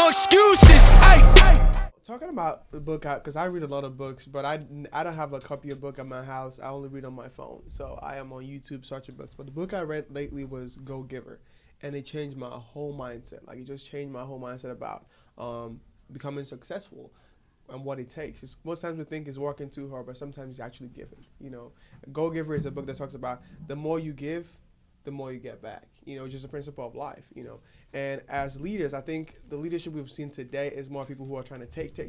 excuses. Ay. Talking about the book, because I read a lot of books, but I don't have a copy of book at my house. I only read on my phone, so I am on YouTube searching books. But the book I read lately was Go Giver, and it changed my whole mindset. Like, it just changed my whole mindset about becoming successful and what it takes. Just, most times we think it's working too hard, but sometimes it's actually giving. You know, Go Giver is a book that talks about the more you give, the more you get back. You know, just a principle of life, you know. And as leaders, I think the leadership we've seen today is more people who are trying to take,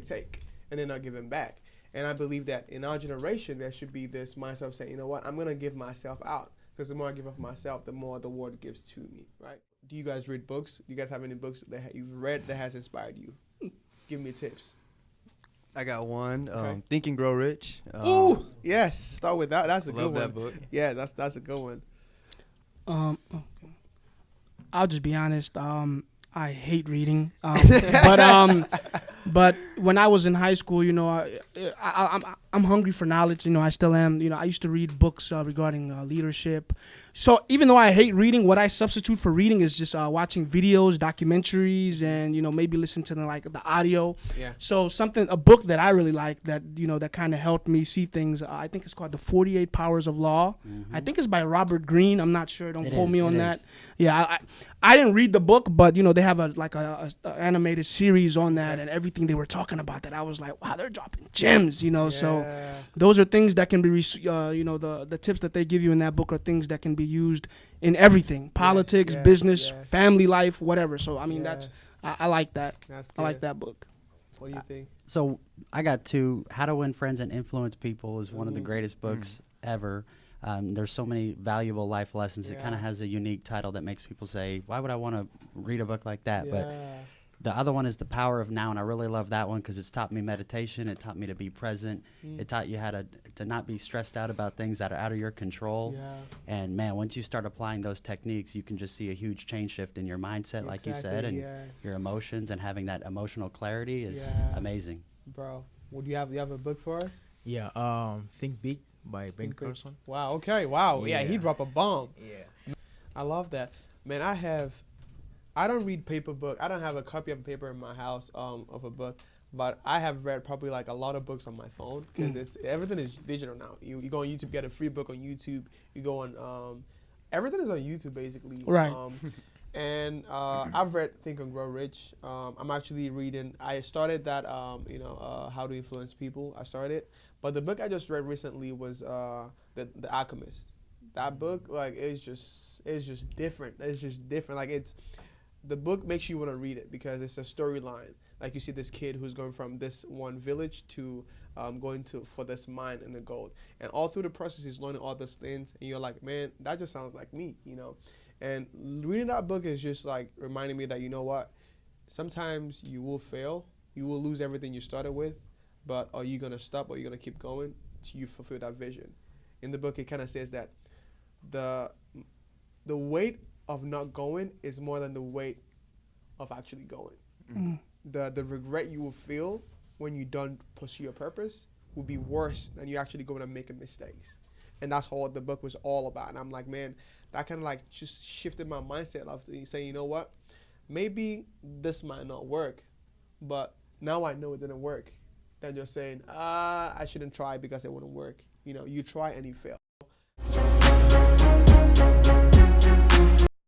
and they're not giving back. And I believe that in our generation, there should be this mindset of saying, you know what, I'm going to give myself out. Because the more I give of myself, the more the world gives to me, right? Do you guys read books? Do you guys have any books that you've read that has inspired you? Give me tips. I got one. Okay. Think and Grow Rich. Ooh, yes. Start with that. That's a good love one. that book. Yeah, that's a good one. I'll just be honest. I hate reading, but when I was in high school, you know, I'm hungry for knowledge. You know, I still am. You know, I used to read books regarding leadership. So even though I hate reading, what I substitute for reading is just watching videos, documentaries, and you know, maybe listen to the audio. Yeah. So a book that I really like that, you know, that kind of helped me see things. I think it's called The 48 Powers of Law. Mm-hmm. I think it's by Robert Greene. I'm not sure. Don't quote me on that. Is. Yeah, I didn't read the book, but you know, they have a animated series on that, and everything they were talking about that I was like, wow, they're dropping gems, you know. So those are things that can be, you know, the tips that they give you in that book are things that can be used in everything, politics, business, family life, whatever. So I mean, I like that. I like that book. What do you think? So I got two. How to Win Friends and Influence People is one of the greatest books ever. There's so many valuable life lessons. It kind of has a unique title that makes people say, why would I want to read a book like that? But the other one is The Power of Now, and I really love that one because it's taught me meditation. It taught me to be present. It taught you how to not be stressed out about things that are out of your control. And man, once you start applying those techniques, you can just see a huge change shift in your mindset, like you said, and your emotions, and having that emotional clarity is amazing. Bro, would you have a book for us? Yeah, Think Big by Ben Carson. Wow, okay, wow. Yeah, he Yeah. dropped a bomb. Yeah. I love that. Man, I don't read paper book. I don't have a copy of paper in my house of a book, but I have read probably like a lot of books on my phone because everything is digital now. You go on YouTube, get a free book on YouTube. You go on everything is on YouTube basically. Right. And I've read Think and Grow Rich. I'm actually reading. I started that How to Influence People. I started, but the book I just read recently was the Alchemist. That book, like, it's just different. It's just different. Like, the book makes you want to read it because it's a storyline. Like, you see this kid who's going from this one village to going for this mine in the gold, and all through the process he's learning all these things, and you're like, man, that just sounds like me, you know. And reading that book is just like reminding me that, you know what, sometimes you will fail, you will lose everything you started with, but are you gonna stop or are you gonna keep going till you fulfill that vision? In the book, it kind of says that the weight of not going is more than the weight of actually going. The regret you will feel when you don't pursue your purpose will be worse than you actually going to make mistakes. And that's what the book was all about. And I'm like, man, that kind of like just shifted my mindset of saying, you know what, maybe this might not work, but now I know it didn't work. Then you're saying, I shouldn't try because it wouldn't work. You know, you try and you fail.